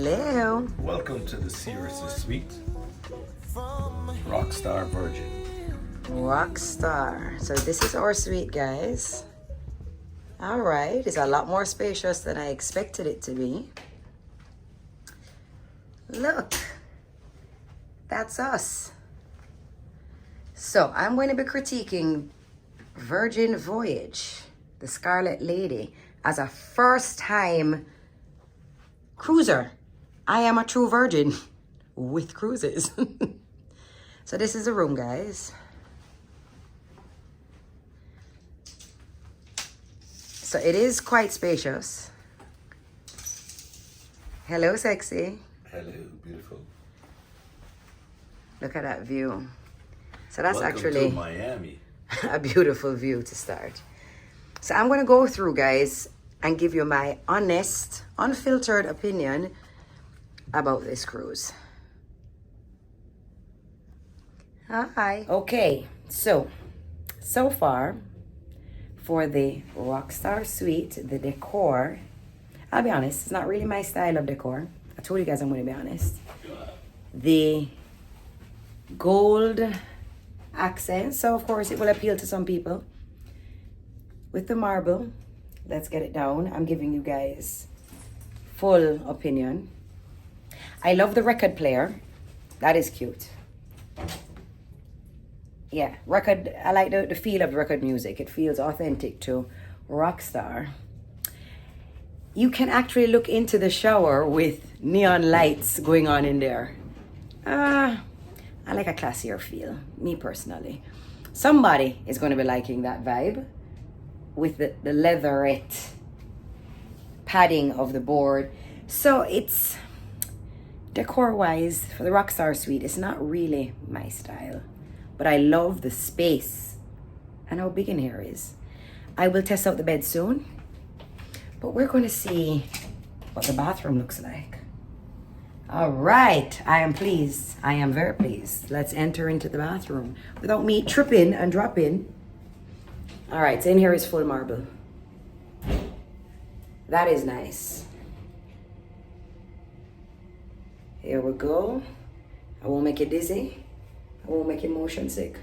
Hello. Welcome to the Sears Suite, Rockstar Virgin. Rockstar. So this is our suite, guys. All right. It's a lot more spacious than I expected it to be. Look. That's us. So I'm going to be critiquing Virgin Voyage, the Scarlet Lady, as a first-time cruiser. I am a true virgin with cruises. So this is the room, guys. So it is quite spacious. Hello, sexy. Hello, beautiful. Look at that view. So that's Welcome actually to Miami. a beautiful view to start. So I'm going to go through, guys, and give you my honest, unfiltered opinion about this cruise. Hi. Okay, so far for the Rockstar Suite, the decor, I'll be honest, it's not really my style of decor. I told you guys I'm going to be honest. The gold accent, so of course it will appeal to some people. With the marble, let's get it down. I'm giving you guys full opinion. I love the record player. That is cute. Yeah, record. I like the feel of the record music. It feels authentic to Rockstar. You can actually look into the shower with neon lights going on in there. I like a classier feel, me personally. Somebody is going to be liking that vibe with the leatherette padding of the board. So it's decor-wise, for the Rockstar Suite, it's not really my style. But I love the space and how big in here is. I will test out the bed soon. But we're going to see what the bathroom looks like. All right, I am pleased. I am very pleased. Let's enter into the bathroom without me tripping and dropping. All right, so in here is full marble. That is nice. Here we go. I won't make you dizzy. I won't make you motion sick.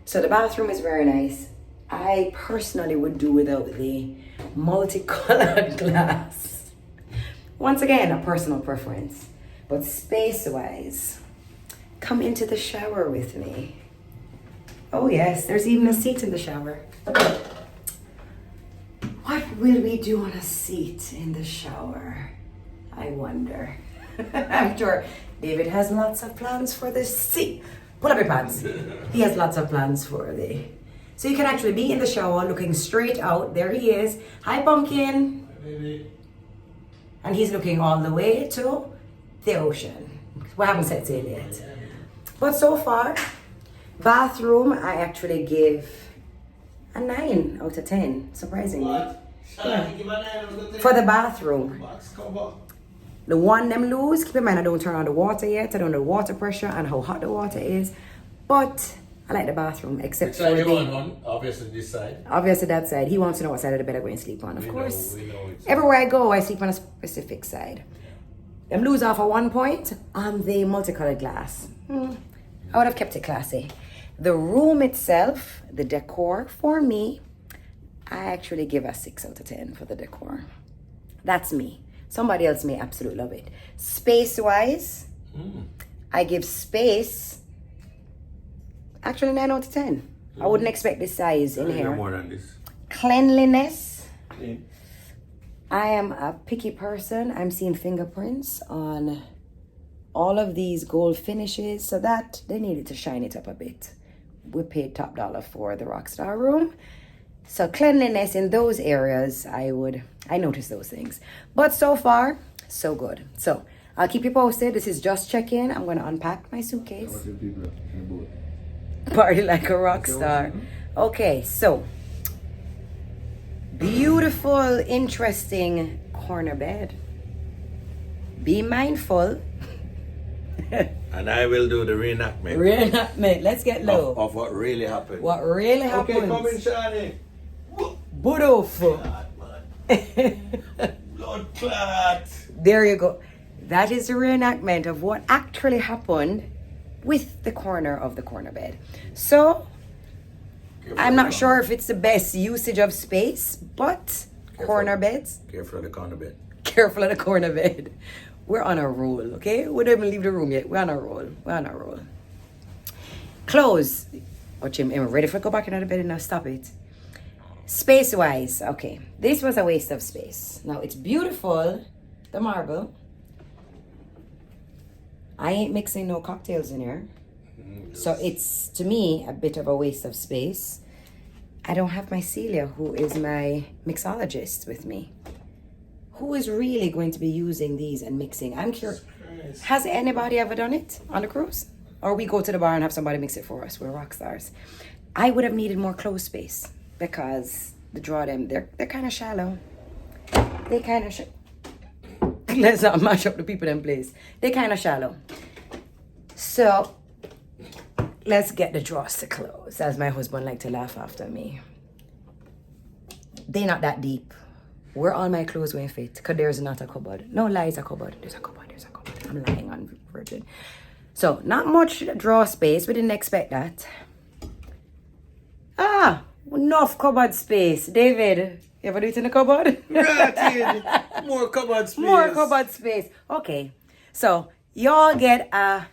So the bathroom is very nice. I personally would do without the multicolored glass. Once again, a personal preference. But space-wise, come into the shower with me. Oh yes, there's even a seat in the shower. What will we do on a seat in the shower? I wonder. I'm sure David has lots of plans for this seat. Pull up your pants. He has lots of plans for the... So you can actually be in the shower looking straight out. There he is. Hi, Pumpkin. Hi, baby. And he's looking all the way to the ocean. We haven't said sail yet. But so far, bathroom, I actually give a 9 out of 10, surprisingly. What? Yeah. Give a 9 out of 10. For the bathroom. Box cover. The one them loose, keep in mind I don't turn on the water yet. I don't know the water pressure and how hot the water is. But I like the bathroom, except for Side you want the... on? Obviously this side. Obviously that side. He wants to know what side of the bed I'm going to sleep on, of We course. know it's... Everywhere I go, I sleep on a specific side. Them lose off at one point on the multicolored glass. I would have kept it classy. The room itself, the decor, for me, I actually give a 6 out of 10 for the decor. That's me. Somebody else may absolutely love it. Space-wise, I give space actually 9 out of 10. I wouldn't expect this size in here. More than this. Cleanliness. Clean. I am a picky person. I'm seeing fingerprints on all of these gold finishes, so that they needed to shine it up a bit. We paid top dollar for the Rockstar room. So cleanliness in those areas, I noticed those things. But so far, so good. So I'll keep you posted. This is just check-in. I'm going to unpack my suitcase. Party like a rock star. Okay, so beautiful, interesting corner bed. Be mindful. And I will do the reenactment. Reenactment. Let's get low. Of what really happened. What really happens? Okay, come in, Shani. Beautiful. Blood clot. There you go. that is the reenactment of what actually happened with the corner of the corner bed. So I'm not sure if it's the best usage of space, but corner beds. Careful of the corner bed. Careful of the corner bed. We're on a roll, okay? We don't even leave the room yet. We're on a roll. We're on a roll. Clothes. Watch him. Am I ready for go back into the bed and now stop it? Space-wise, okay. This was a waste of space. Now, it's beautiful, the marble. I ain't mixing no cocktails in here. So it's, to me, a bit of a waste of space. I don't have my Celia, who is my mixologist, with me. Who is really going to be using these and mixing? I'm curious. Has anybody ever done it on a cruise? Or we go to the bar and have somebody mix it for us. We're rock stars. I would have needed more clothes space because the draw them, they're kind of shallow. They kind of let's not mash up the people in place. They're kind of shallow. So let's get the drawers to close, as my husband like to laugh after me. They're not that deep. Where all my clothes won't fit, because there's not a cupboard. No lies, a cupboard. There's a cupboard. I'm lying on Virgin. So, not much drawer space. We didn't expect that. Enough cupboard space. David, you ever do it in the cupboard? Right, more cupboard space. More cupboard space. Okay. So, y'all get a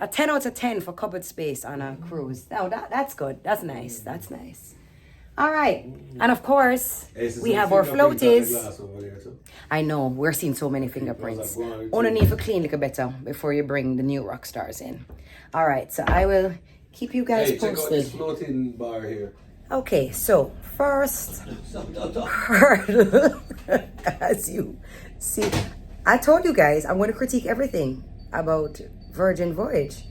10 out of 10 for cupboard space on a cruise. Now, that's good. That's nice. That's nice. All right. And of course, we have our floaties. I know. We're seeing so many fingerprints. Only need to clean a little better before you bring the new rock stars in. All right. So I will keep you guys posted. Check out this floating bar here. Okay. So first, as you see, I told you guys I'm going to critique everything about Virgin Voyage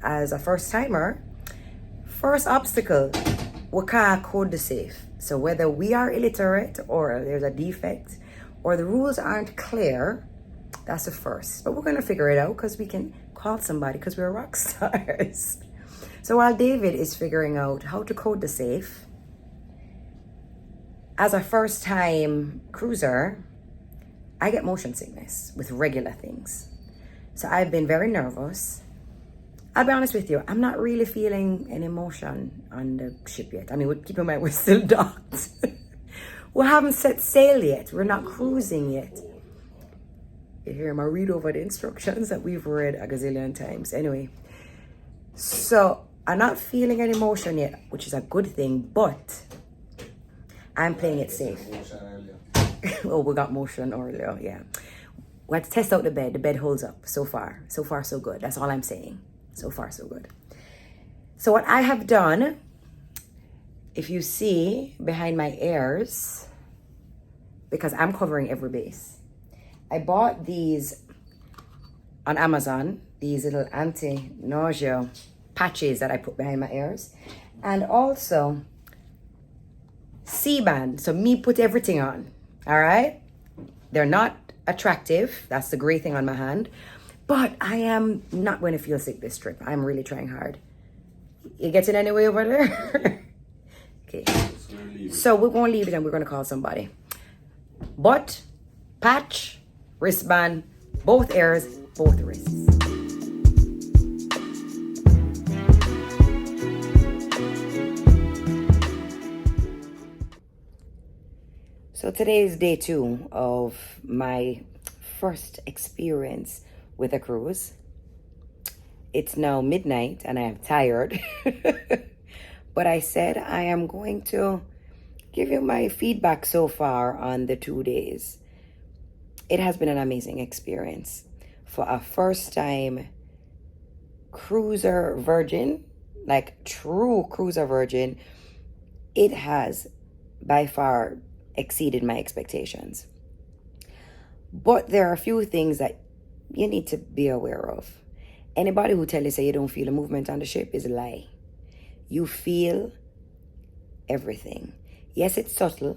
as a first timer. First obstacle. We can't code the safe. So whether we are illiterate or there's a defect or the rules aren't clear, that's the first. But we're going to figure it out because we can call somebody because we're rock stars. So while David is figuring out how to code the safe, as a first time cruiser, I get motion sickness with regular things. So I've been very nervous. I'll be honest with you, I'm not really feeling an emotion on the ship yet. I mean, keep in mind, we're still docked. We haven't set sail yet. We're not cruising yet. You hear me read over the instructions that we've read a gazillion times. Anyway, so I'm not feeling an emotion yet, which is a good thing, but I'm playing it safe. Oh, we got motion earlier, yeah. We had to test out the bed. The bed holds up so far. So far, so good. That's all I'm saying. So far, so good. So what I have done, if you see behind my ears, because I'm covering every base, I bought these on Amazon, these little anti-nausea patches that I put behind my ears, and also C-band. So me put everything on, all right? They're not attractive. That's the gray thing on my hand. But I am not going to feel sick this trip. I'm really trying hard. You getting any way over there? Okay. So we're going to leave it and we're going to call somebody. But patch, wristband, both ears, both wrists. So today is day 2 of my first experience with a cruise. It's now midnight and I am tired. But I said I am going to give you my feedback so far on the 2 days. It has been an amazing experience. For a first time cruiser virgin, like true cruiser virgin, it has by far exceeded my expectations. But there are a few things that you need to be aware of. Anybody who tell you say you don't feel a movement on the ship is a lie. You feel everything. Yes, it's subtle,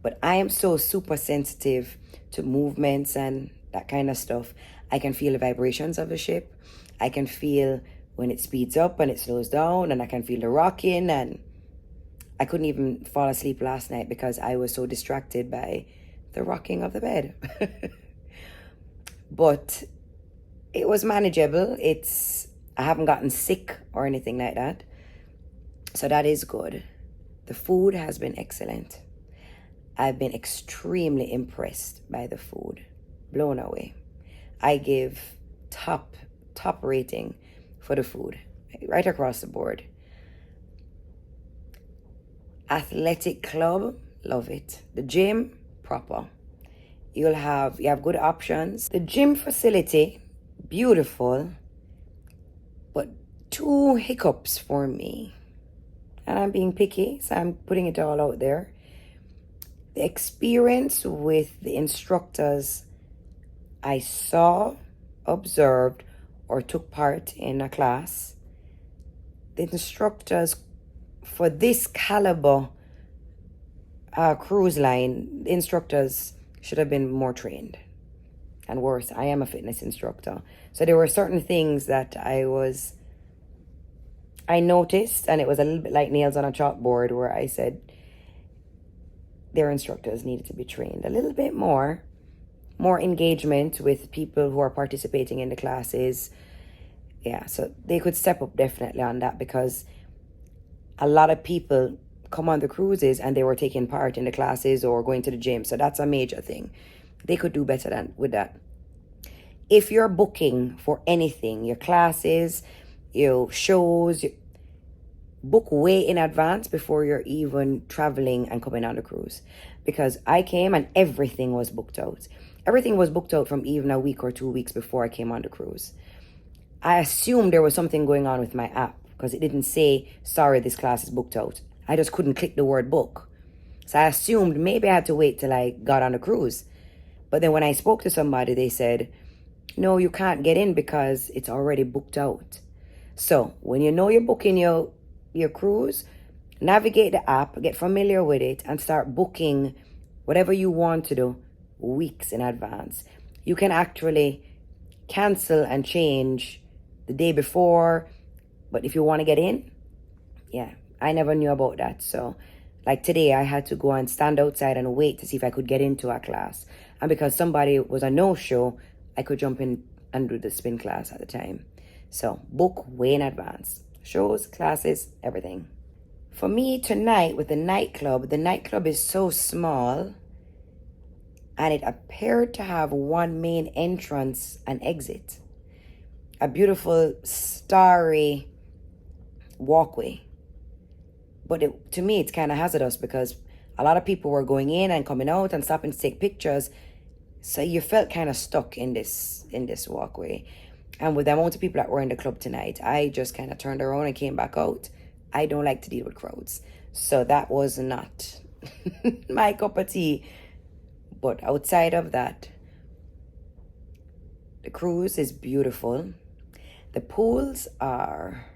but I am so super sensitive to movements and that kind of stuff. I can feel the vibrations of the ship. I can feel when it speeds up and it slows down, and I can feel the rocking, and I couldn't even fall asleep last night because I was so distracted by the rocking of the bed. but it was manageable. I haven't gotten sick or anything like that. So that is good. The food has been excellent. I've been extremely impressed by the food. Blown away. I give top rating for the food. Right across the board. Athletic club, love it. The gym, proper. You have good options. The gym facility, beautiful, but 2 hiccups for me. And I'm being picky, so I'm putting it all out there. The experience with the instructors I saw, observed, or took part in a class, the instructors for this caliber cruise line, the instructors should have been more trained. And worse, I am a fitness instructor. So there were certain things that I noticed, and it was a little bit like nails on a chalkboard, where I said their instructors needed to be trained a little bit more engagement with people who are participating in the classes. Yeah, so they could step up definitely on that, because a lot of people come on the cruises and they were taking part in the classes or going to the gym. So that's a major thing. They could do better with that. If you're booking for anything, your classes, your shows, book way in advance before you're even traveling and coming on the cruise. Because I came and everything was booked out. Everything was booked out from even a week or 2 weeks before I came on the cruise. I assumed there was something going on with my app, because it didn't say, sorry, this class is booked out. I just couldn't click the word book. So I assumed maybe I had to wait till I got on the cruise. But then when I spoke to somebody, they said, no, you can't get in because it's already booked out. So when you know you're booking your cruise, navigate the app, get familiar with it, and start booking whatever you want to do weeks in advance. You can actually cancel and change the day before, but if you want to get in, yeah, I never knew about that. So like today, I had to go and stand outside and wait to see if I could get into a class. And because somebody was a no-show, I could jump in and do the spin class at the time. So book way in advance. Shows, classes, everything. For me tonight with the nightclub is so small, and it appeared to have one main entrance and exit. A beautiful starry walkway. But to me, it's kind of hazardous, because a lot of people were going in and coming out and stopping to take pictures. So you felt kind of stuck in this walkway. And with the amount of people that were in the club tonight, I just kind of turned around and came back out. I don't like to deal with crowds. So that was not my cup of tea. But outside of that, the cruise is beautiful. The pools are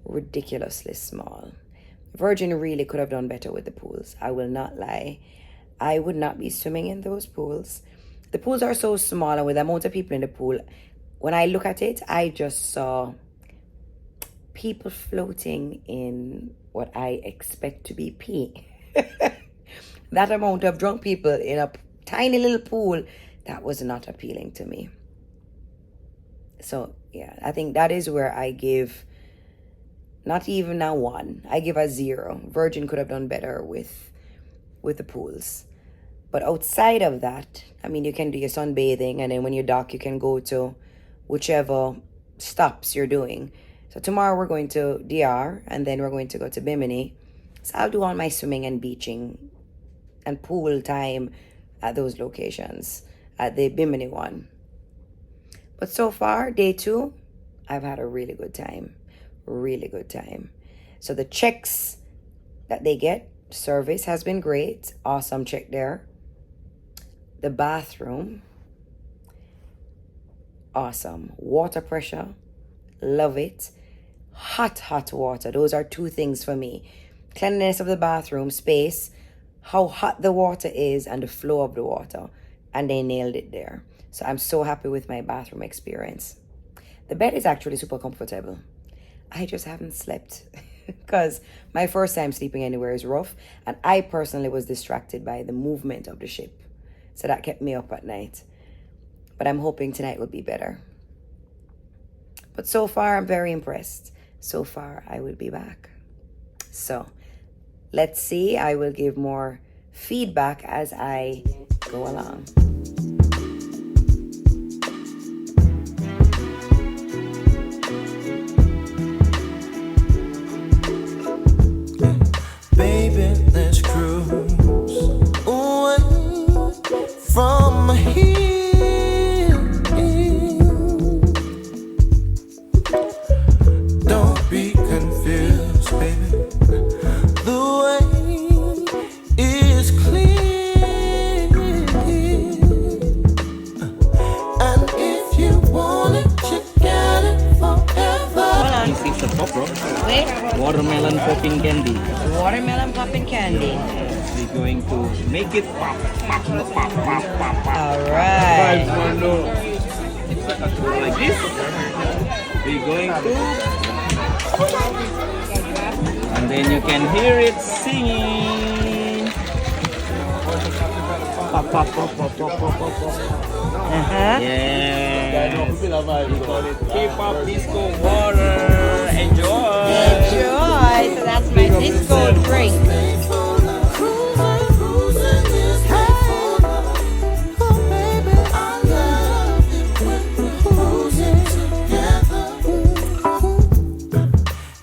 ridiculously small. Virgin really could have done better with the pools. I will not lie. I would not be swimming in those pools. The pools are so small, and with the amount of people in the pool, when I look at it, I just saw people floating in what I expect to be pee. That amount of drunk people in a tiny little pool, that was not appealing to me. So yeah, I think that is where I give not even a 1. I give a 0. Virgin could have done better with the pools. But outside of that, I mean, you can do your sunbathing, and then when you dock, you can go to whichever stops you're doing. So tomorrow we're going to DR, and then we're going to go to Bimini. So I'll do all my swimming and beaching and pool time at those locations, at the Bimini one. But so far, day 2, I've had a really good time. Really good time. So the checks that they get, service has been great. Awesome check there. The bathroom, awesome. Water pressure, love it. Hot water. Those are 2 things for me. Cleanliness of the bathroom, space, how hot the water is, and the flow of the water. And they nailed it there. So I'm so happy with my bathroom experience. The bed is actually super comfortable. I just haven't slept because my first time sleeping anywhere is rough. And I personally was distracted by the movement of the ship. So that kept me up at night. but I'm hoping tonight will be better. But so far, I'm very impressed. So far, I will be back. So let's see. I will give more feedback as I go along. Baby, let's cruise away from here. Don't be confused, baby. The way is clear. And if you want it, you got it forever. This is a pop rock. Wait, Watermelon popping candy. watermelon popping candy. We're going to make it pop, pop, pop, pop, pop, pop. All right. Like this. We're going to, and then you can hear it singing. Pop, pop, pop, pop, pop, pop, pop, pop. Yes. We call it K-pop disco water. Enjoy. Enjoy. So that's my disco drink.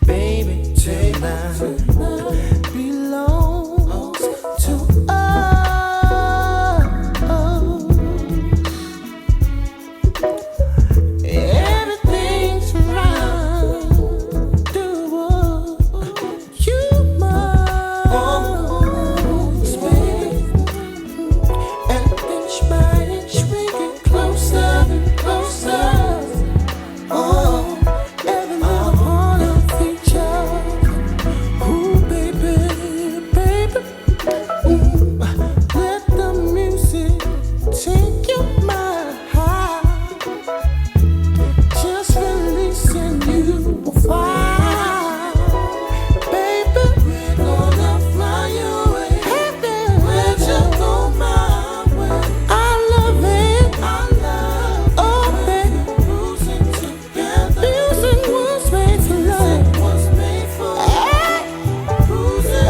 Baby, tonight belongs to us. Everything's right. Do what you must, baby. And inch by inch, we get closer and closer. Oh, every little part of each other. Ooh, baby, baby. Let the music take your mind high. Just releasing you a fire. Baby, we're gonna fly away. We're just on my way. I love it. Oh, baby. Music was made for love. Oh, baby.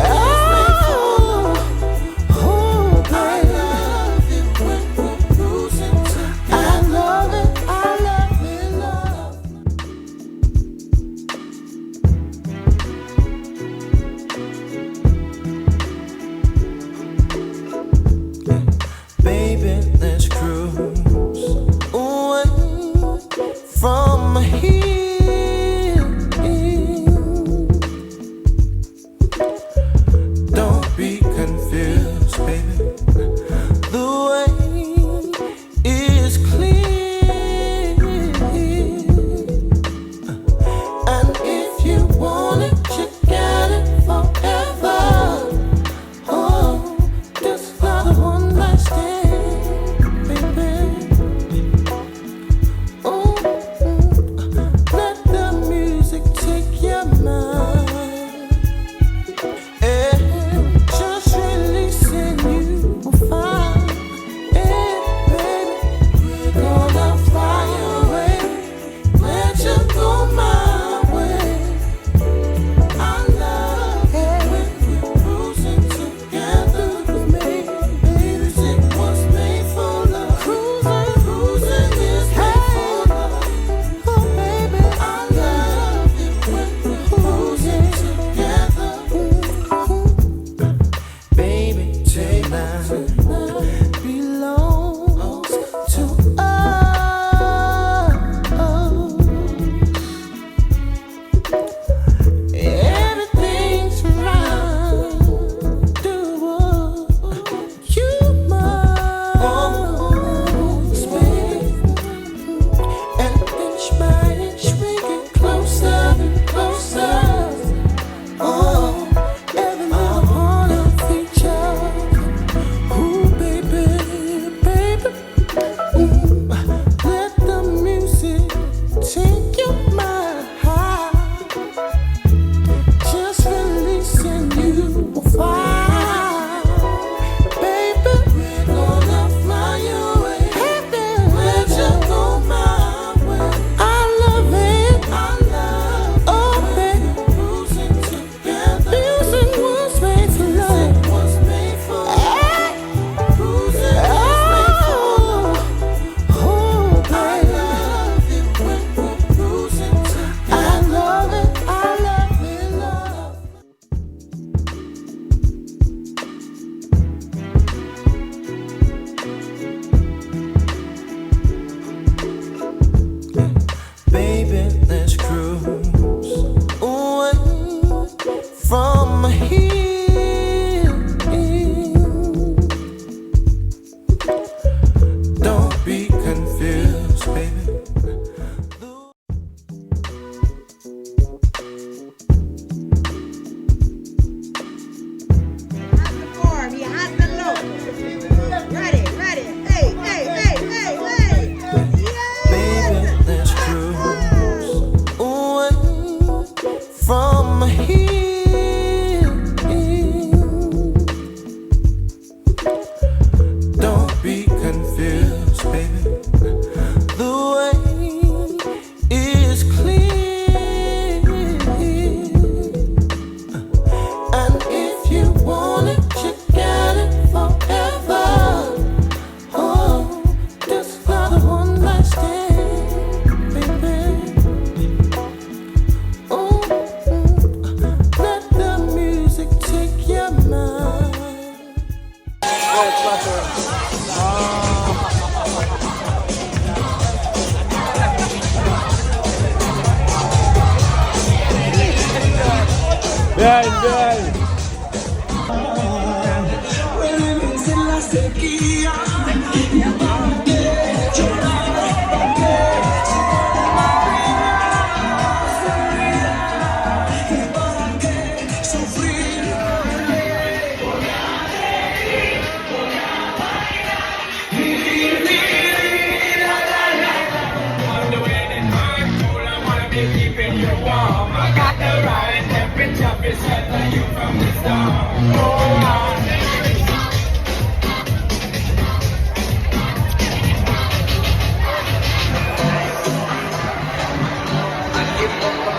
I love it. Love. Baby, let's cruise away from here. Don't be confused, baby. The way is clear. And if you want it, you got it forever. Oh, this not a one night stand, baby. Oh,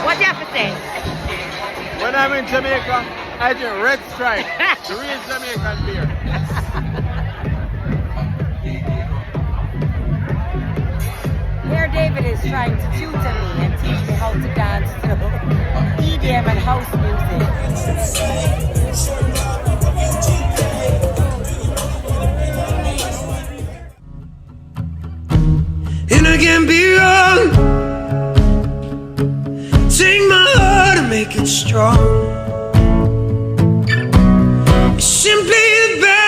What do you have to say? When I'm in Jamaica, I drink Red Stripe, the real Jamaican beer. Here David is trying to tutor me and teach me how to dance to EDM and house music. And I can be wrong. Take my heart and make it strong. It's simply the best.